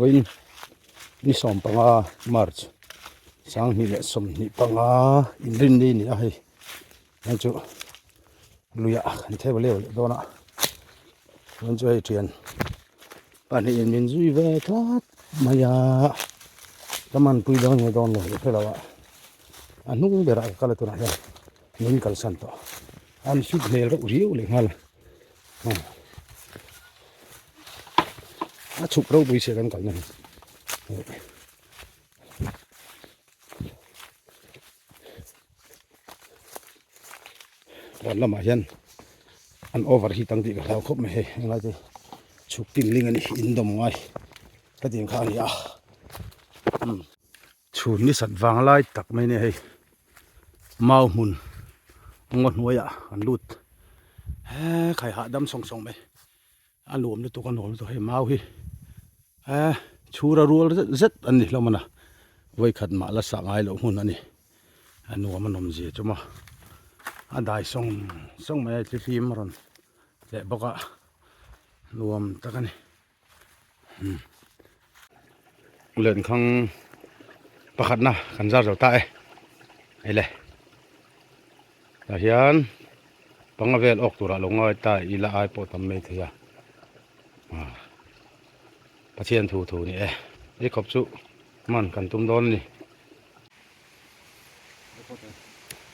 Oi ni som panga march sang ni le som ni panga in rin ni a hei an chu luya kan the bale do na an chu hei trian pan hi min zui ve tlat maya taman pui dang ni don lo phelawa anung bera kala tu na ya nin kal san to an su hle ro riu le ngal a chuk ro bui se kan kal naวันละมาเห็นอันโอเวอร์ฮีตตั้งที่เราครบไม่เห็นอะไรที่ชุกตินลิงอันนี้อินดมไงก็จริงข้างนี้ชูนี่สัตว์วางไล่ตักไม่เนี่ยให้เมาหุ่นงดหัวอันลุดไข่หาดำส่งไปอันหลวมในตัวกันหลวมตัวให้เมาฮีชูระรัวเซ็ตอันนี้เรามันไว้ขัดมาละสักไงเราหุ่นอันนี้อันหนูมันนมเสียจุ๊มาอันได้ส่งมาที่ฟิล์มรอนแต่บอกว่ารวมตะกันนี่เลื่อนข้างประคัดนะขันซาเราใต้ไอ้เลยแต่เฮียนปังเวลออกตัวละลงอ้อยใต้อีละไอปอตำเมทียประเทียนถูนี่ไอ้ขบสุมันกันตุ้มโดนนี่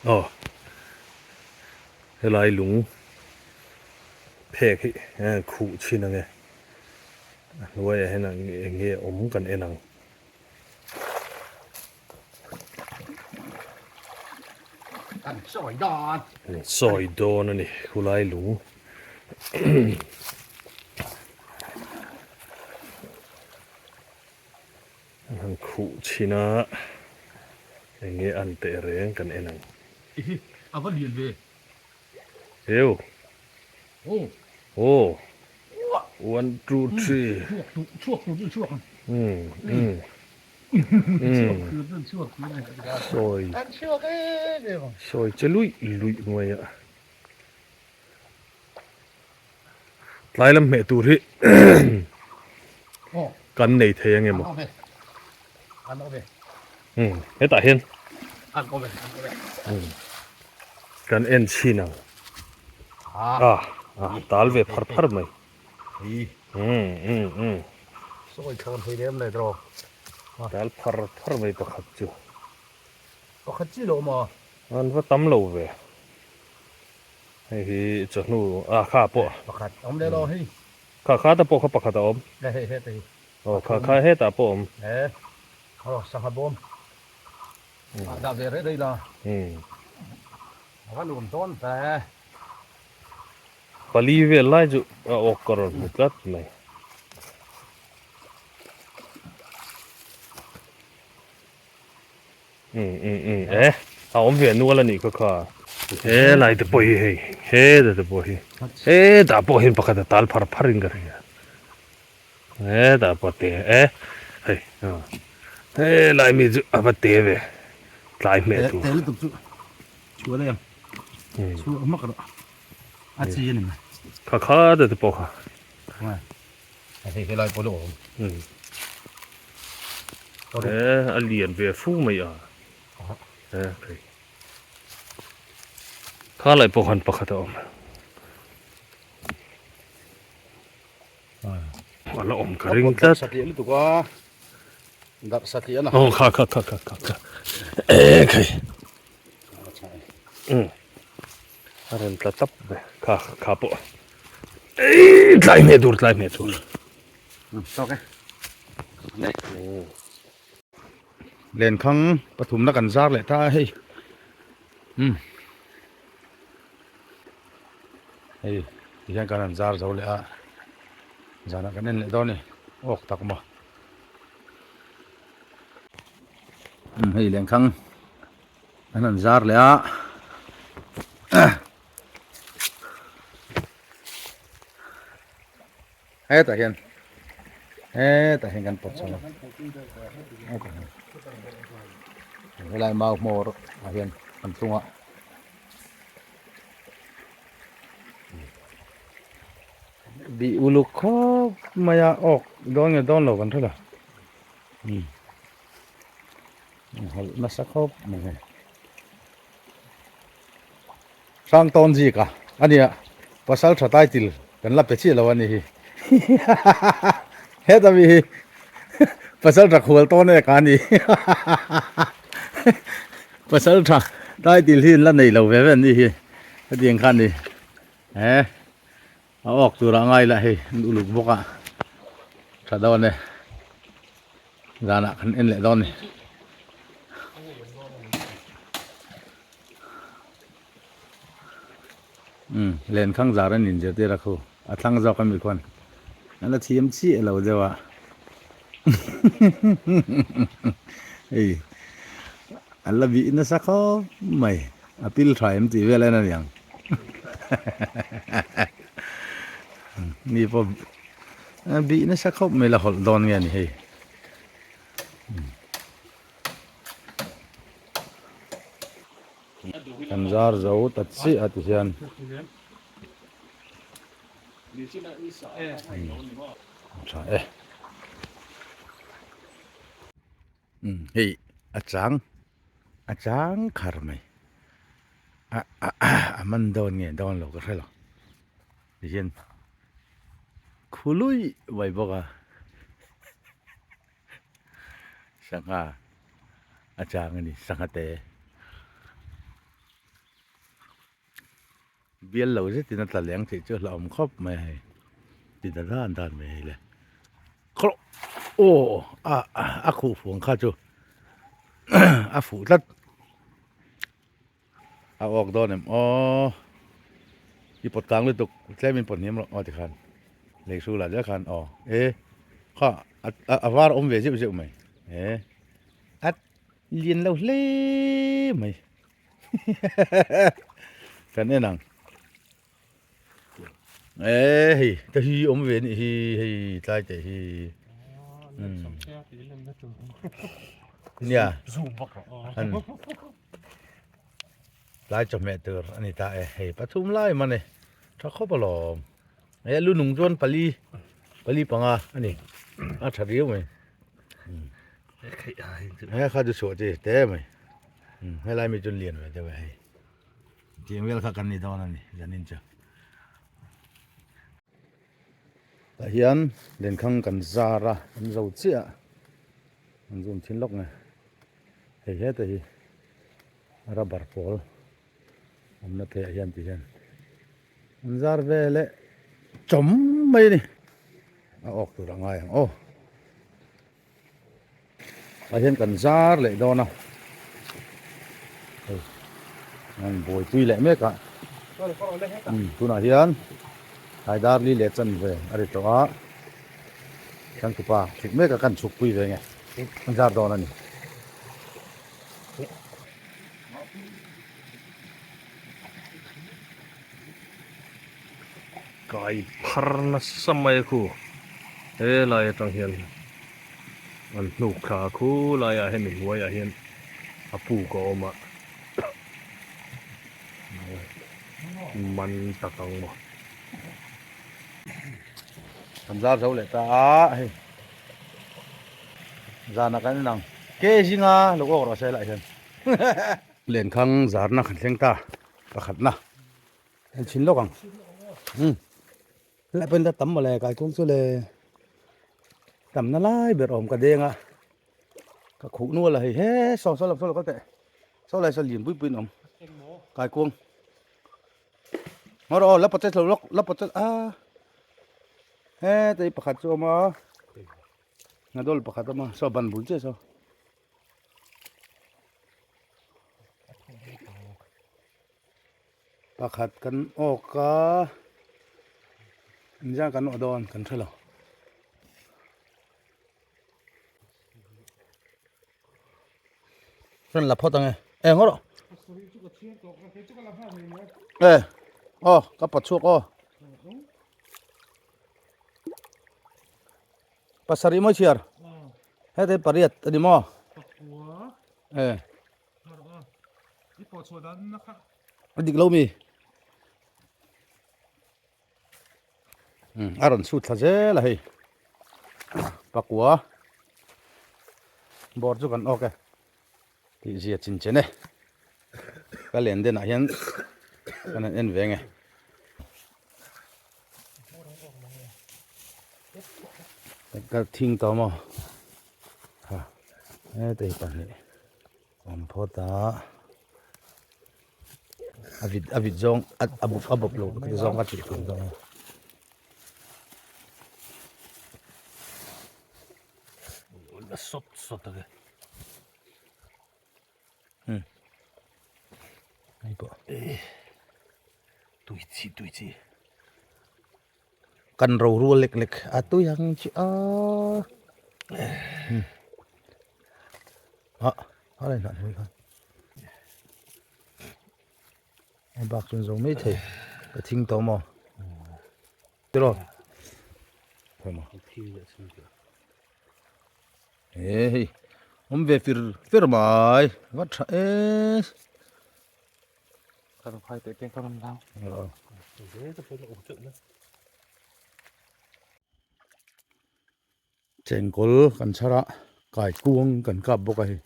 โอ้ลายหลุงเพกให้ขู่ชินังไงรวยให้นังเงี้ยอมกันเอนังซอยดอนนี่คือลายหลุงนังขู่ชินะอย่างเงี้ยอันเตะเรงกันเอนังเอาไปเรียนเว้ยเอ้วโอ้ one two three ชั่วคือชั่วซอยจะลุยงวยอ่ะไล่ลำเมตุริกันในเทียงไงมั้งเฮ้ยตาเห็นกันเอ็นชีนังตาลเวพัดไหมซอยชนไปเรียมเลยตรอตาลพัดไหมประคัดจูโลมาอันว่าตั้มโลเวไอ้ที่จะนู่ข้าปะประคัดอมได้รอให้ข้าตะปะข้าประคัดอมได้เฮ้ตีข้าเฮตาปะอมสังหารบอมดาวเดรได้ละว่าหลุมต้นแต่ปลีเวลไล่จุออกกระดุมกัดไหมเอาอมเวียนนัวละนี่ก็ค่ะไล่ตะปอยตะปอยตะปอยเห็นปะกันตาลพัดริงกันเลยตะปอยไล่มีจุอ่ะปะเตะเวไล่เมตุเตะลุกจุชัวร์เลยชัวร์มากเลยอาชีพนี่มั้ยข้าเด็ดปอกว่าไอ้ที่ไล่ปลุกอันเลียนเวฟูไม่อ่ะข้าไล่ปอกหันปะขัดอมวันละอมกระดิ่งตัดสัตย์นี่ตัวก็ดับสัตย์นะข้าใครอะไรตัดตับไปข้าปะไล่เมดูร์โอเคเล่นข้างปฐุมนักกันซากเลยถ้าให้ที่ยังการซากเราเลยจานักกันเนี่ยตอนนี้ออกตักมาให้เล่นข้างนั้นซากเลย แต่เห็นแต่เห็นกันปดสนุกเวลามาโมรเห็นกันตัวบีอุลุคอบมายาออกโดนโดนหลอกกันเท่าไหร่มาสักครบมึงไงสร้างตอนจีกะอันนี้ภาษาชาติติลกันรับไปชี้แล้ววันนี้เฮ้ยแต่มีภาษาจากหัวต้นเนี่ยการนี้ภาษาชาติติลที่นั่นนี่เราแบบนี้ก็เดียงคันนี้เอาออกตัวละไงล่ะเฮ้ยดูลูกบกอ่ะชาดอนเนี่ยร้านอ่ะคันเอ็นเละดอนนี่เล่นข้างจารันนินเจอที่รักเขาทั้งเจ้ากันมีคนนั่นละทีมชี้เราเดี๋ยวเฮ้ยอันละบีน่าสักเขาไม่อพิลทรายมันตีเวลานั่นยังนี่พอบีน่าสักเขาไม่ละหดดอนเงี้ยนี่เฮ้ยกันจาร์จะอุตัดสิอาทิตย์ยันใช่เฮ้ยอาจารย์คาร์ไหมมันโดนไงโดนหรอกก็ใช่หรอดิฉันคุลุยไว้บอกอ่ะสังหาอาจารย์นี่สังหาเตะเบี้ยเหล่าสิที่นั่นตะเลียงที่เจอเราครบไม่ให้ที่นั่นด้านไม่ให้เลยครบโอ้คู่ฝงข้าจูฝูตัดเอาออกโดนเนี่ยที่ปดกลางเลยตกใช้เป็นปดนี้มั้งที่คันเล็กสู้หลังจะคันข้าว่าอมเวชิบชิบไหมอัดเลียนเราเล่ไหมกันเนี่ยนังแต่ฮีอมเวนี่ฮีตายแต่ฮีเนี่ยอันไล่จอมแม่เตอร์อันนี้ตาปทุมไล่มันเนี่ยถ้าเขาปลอมลูกหนุ่มจวนปลีปังอันนี้ชาเรียวไหมข้าจะสวดจีเต้ไหมให้ไล่ไม่จนเรียนไปจะไปเจียงเวลข้ากันนี่ตอนนั้นนี่ยันนินจ้ะแต่เฮียนเรียนข้างกันซาระมันเราเสียมันจุนชิ้นล็อกไงแต่ระบาดพอลผมนับเฮียนที่เฮียนมันซาร์เวลจมไม่นี่เอาออกตัวละไงเฮียนกันซาร์เลยโดนเอามันบวยตุยเลยไหมกะตัวน่ะเฮียนไอ้ดาร์ลีเล็ดจันเวอะไรตัวกันทุป้าถึงแม้กับกันสุกปุยเวไงมันซาร์โดนนี่Kai parna samai ku lai tang hian an nu kha khu lai a hen huai a hian apu ko ma man takang moทำซาร์เขาเลยตาจานักกันนังเกี่ยจิงลูกออกเราใช้ไรเช่นเล่นข้างจาร์นักขันเสียงตาประคัดนะชิ้นลูกอ่ะแล้วเป็นตะตั้มอะไรกายกุ้งสุเลยตั้มนั่นไล่เบียดอมกระเด้งก็ขู่นัวเลยสองลับก็แต่อะไรสลิมปุ้ยอมกายกุ้งแล้วปัจจัยเราล็อกแล้วปัจจัยแต่ประคัดชัวมางั้นโดนประคัดมาชอบบันบุญเจ้าชอบประคัดกันออกก็นี่กันอดอนกันใช่หรอนั่นหลับพอตังไงงั้นหรอก็ปัดชุก pasari mo siar hete pariat ani mo Pakua. eh Maro. Ipo sodan naka. adik lo mi aron su thaje la hei pakua bor chu kan ok ti zia chin chene ka len den a hian kan en venge ka thing to mo ha te pan ni om phota avid zong abup lo ka zong ka chi kun to sot cái ai po tuổi chi kan ro ru lek lek atu yang chi a lại nặng hơi hơn em bạc chân giống mấy thầy cái thinh tao mà được rồi thôi mà ê ông về phía mày vắt ê Kalau hai te peng karam lao. thế tôi phải ổn định chèn cối cần chara cải cuông cần cặp bốc cái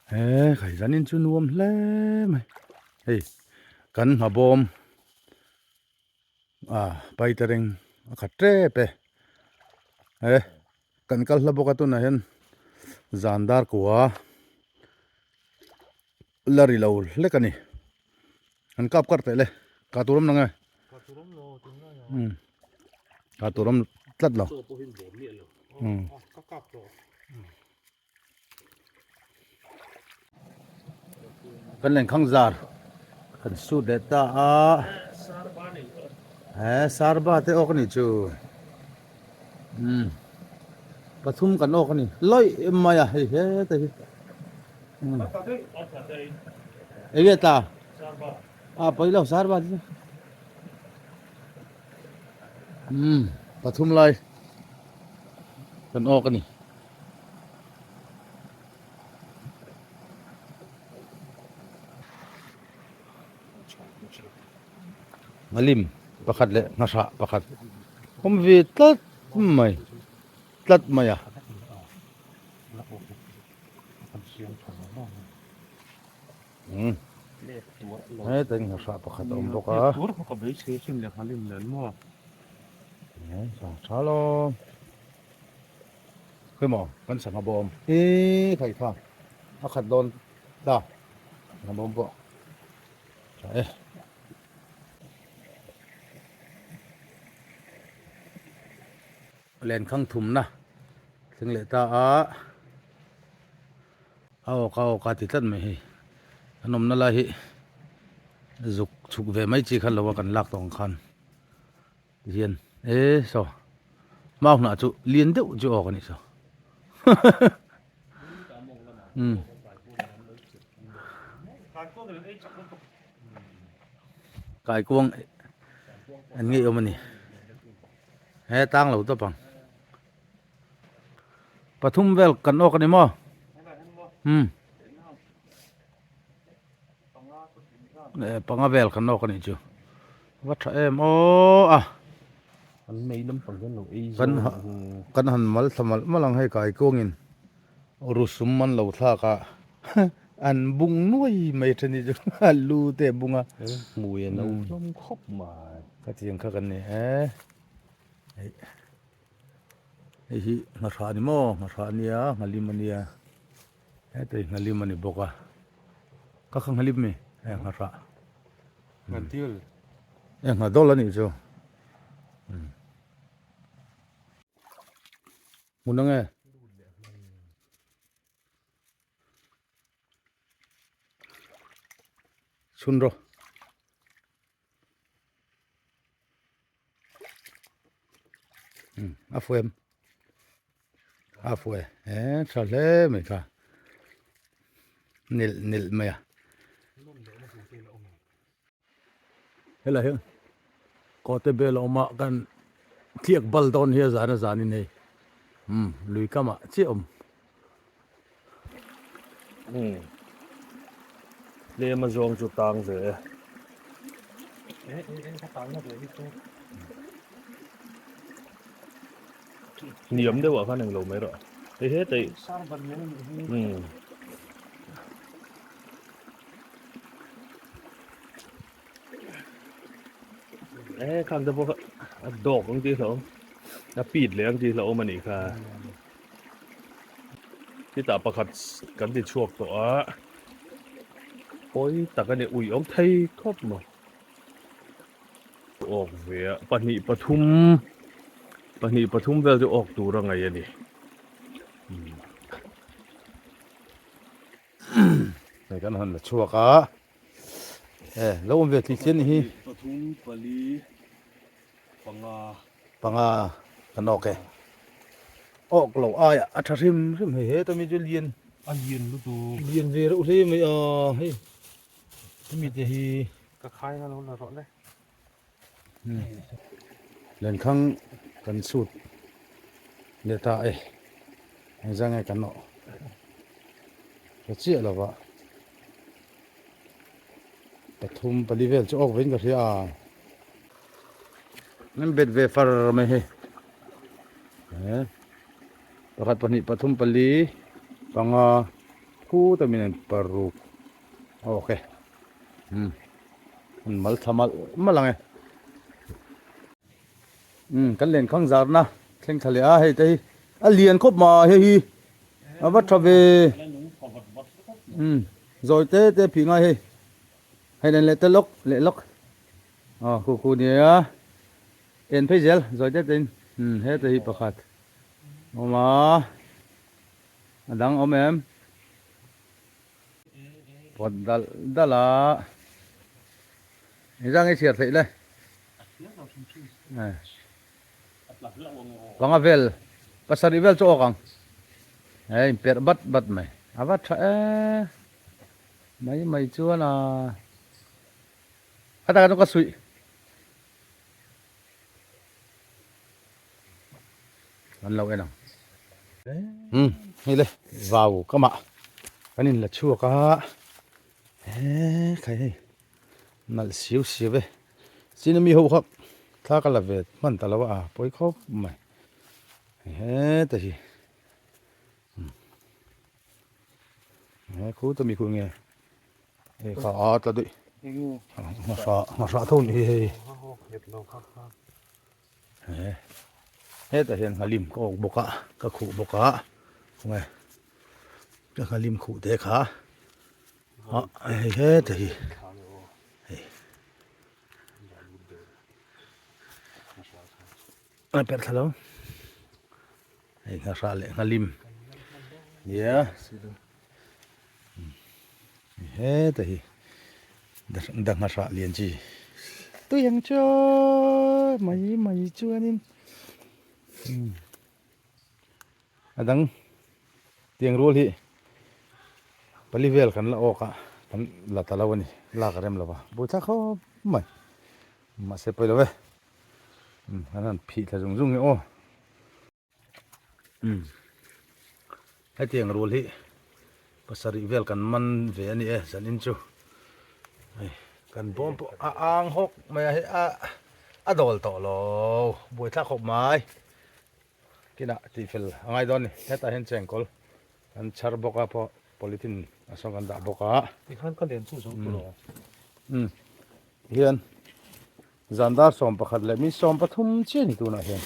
ê khải dẫn in chun nuông lẽ mày hey cần mà bom bay tereng khát trễ pe ê cần cả là bốc cái tu này hen zandar của lari lâu lẽ cái này anh cặp cắt thế lẽ cả tu lắm nè cả tu lắm tắt lâu kan leng khang zar kan su de ta sarba te ok ni chu pathum kan ok ni loi maya he he te ege ta पहिलो sarba pathum lai kan ok ni ngalim pakhat le ngasa pakhat om vi tlat mai ai teng ngasa pakhat om boka Tur ko be se sim le halim le mo. chalo khơi mò kan sang bom thầy pha akhat don da bom bo ai len khang thum na thing le ta ao ka ti tat mai hi anom na la hi zuk chuk ve mai chi khan lo kan lak tong khan hian so mau na chu lien deuh chu ok ni so kai kuang an ngi omani he tang lo to pang pathum vel kan ok ni mo panga vel kan ok ni chu wat em anh mấy năm phần cái nồi y kan han mal thamal malang hai kai kuangin rusum man lo tha ka an bung nuôi mai thani chu lu te bunga mùi nấu lắm khóc mà ka tiang kha kan ni hi nga thà ni mo nga thà ni a ngalim ani a te ngalim ani boka ka khang ngalim me nga thà Ngan tiel. nga dol ani chu munang sunro afuem afue chale me ka nil me ya hela he ko te bel oma kan thiek bal don he zana zani nei ลุยก็มาเจียม เรียมาจองจุดตังเสีย ถ้าตังค์ก็เลยที่ตัว เหนียมได้ว่าข้าหนึ่งโลไม่หรอเฮ้ยแต่ สร้างบันเทิง ข้างแต่พวกดอกบางทีเราปีดเลยบางทีเราเอามันอีกค่ะที่ตาประคัดกันที่ช่วงตัวโอ้ยตากันเนี่ยอุ่ยอมไทยครบมั้งออกเวียปนิปทุมเวลจะออกตัวยังไงอันนี้ในกันหันละชัวกะแล้วผมเวทีเช่นนี้ ปทุมปลีปังา ปังกันออกแกออกเหล่าอ้ายอัฐริมริมเฮ้ต้องมีจะเรียน อันยืนรู้ตัว เรียนเวรุเลยไม่เฮ้ต้องมีแต่ฮี ก็คล้ายกันแล้วนะรถเลย เล่นข้างกันสุดเดี๋ยวตาให้จังไงกันเนาะก็เจี๊ยแล้ววะปทุมปริเวณจะออกเว้นกันที่นั่นเบ็ดเวฟาร์ไม่เฮ้ประกัดปนิปทุมปลีปังคู่แต่มีนั่นปรุกโอเคมันmalทำmalไงกันเล่นข้างจารนะเข่งทะเลให้ใจเลียนครบมาเฮีวัดทวีrồi tế phí ngay hay là lệ lệ lốc khu này em phải gel rồi tế tin hết thì bạc hạt mà đang ôm em còn đã là ra ngay chiết vậy đây vắng vel pasar vel cho orang hey per bat mày bắt mấy chúa là ta nó có sụi ăn lâu cái nào đây vào các bạn cái này là chua cá cái này xíu xíu về xin mi hậu khóc ta cái là về mình ta là bối khóc mày hết tại gì khu tôi mi khu nghe khó ta đi mà sợ thôn thì hết tại hiện lim có bọc cả các khu bọc cả nghe các lim khu thế khá hết thì anh biết sao hey ngã ra lại ngã lim yeah hết thì đang ngã ra liền chi tôiยังcho mày chưa nên đang tiếng rùa thì bali vel kan la oka kan la talawani la karem la ba bo cha kho mai ma se pelo ve anan phi tha jung jung o hai tiếng rùa thì pasari vel kan man ve ani zanin chu kan bom ang hok mai a dol to lo bo cha khop mai kina ti fel angai don ni heta hen chengkol kan char boka po polythene asong kan da bokaที่ขั้นก็เรียนสู้สองตัว hian zandar som pakhat le mi som pathum chen tu na hian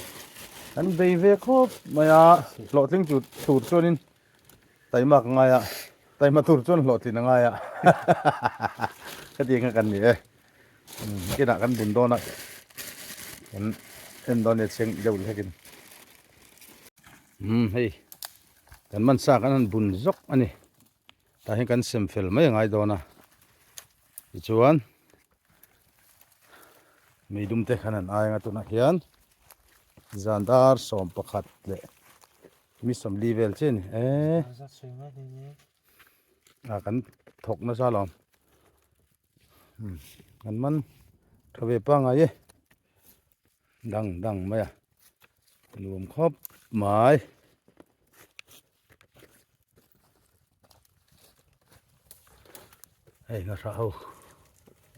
kan bei ve khop maya lo tling chu tur chonin taimak ngaya taima tur chon lo tin ngaya ka ti nga kan ni kina kan bun do na kan en don ne cheng deu le kin hei kan man sa kan bun zok ani ta hin kan sem fel mai ngai do na chuan mi dum te khanan ai nga tu na hian zandar som pakhat le mi som level chen kan thok na sa lom kan man thave pa nga ye dang mai lum khop mai hey nga ra ho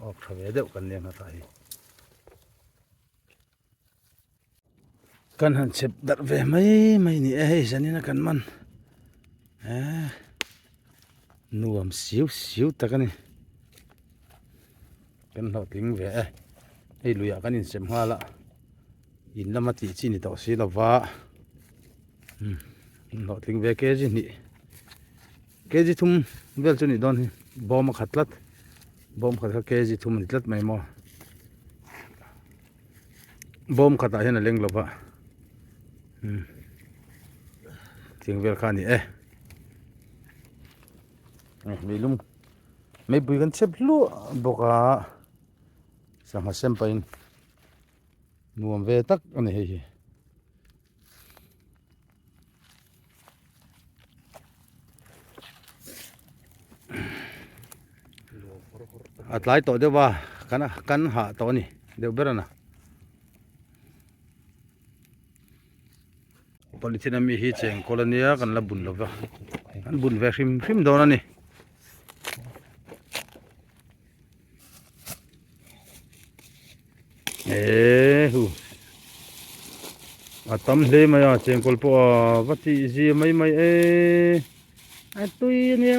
ok tha ve deuh kan ne nga ra hi kan han chep dar ve mai ni e hei zanina kan man nuam siu siu takani kan lo ting ve ei luya kan in sem hala in lama ti chi ni to si lova lo ting ve ke ji thum vel chu ni don hi bom khatlat ke ji thum ni tlat mai mo bom khata hian a leng lova ting vel kha ni milum mấy bụi gần xếp lúa bọc à sang hạt xem pain nuông về tắc anh này at lại tổ đều ba cắn hạ tổ này đều biết rồi nè politin mi hi cheng colonia kan la bun lova kan bun ve hrim do na ni hu atam hle maya cheng kol po vati ji mai a tui ne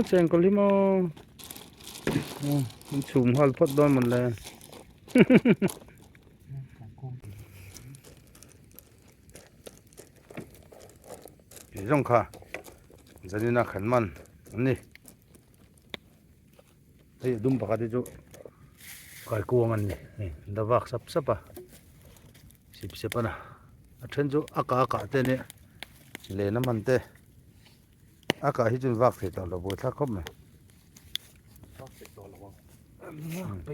cheng kol himo chum hal phot don man le rong kha zanina khan man ni ei dum pakati chu kai kuang an ni dawak sap sapa sip sepana a then chu aka te ne le na man te aka hi chun wak the ta lo bo thla khop me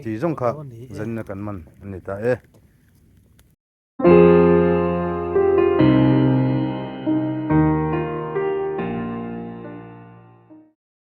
ti rong kha zanina kan man ni ta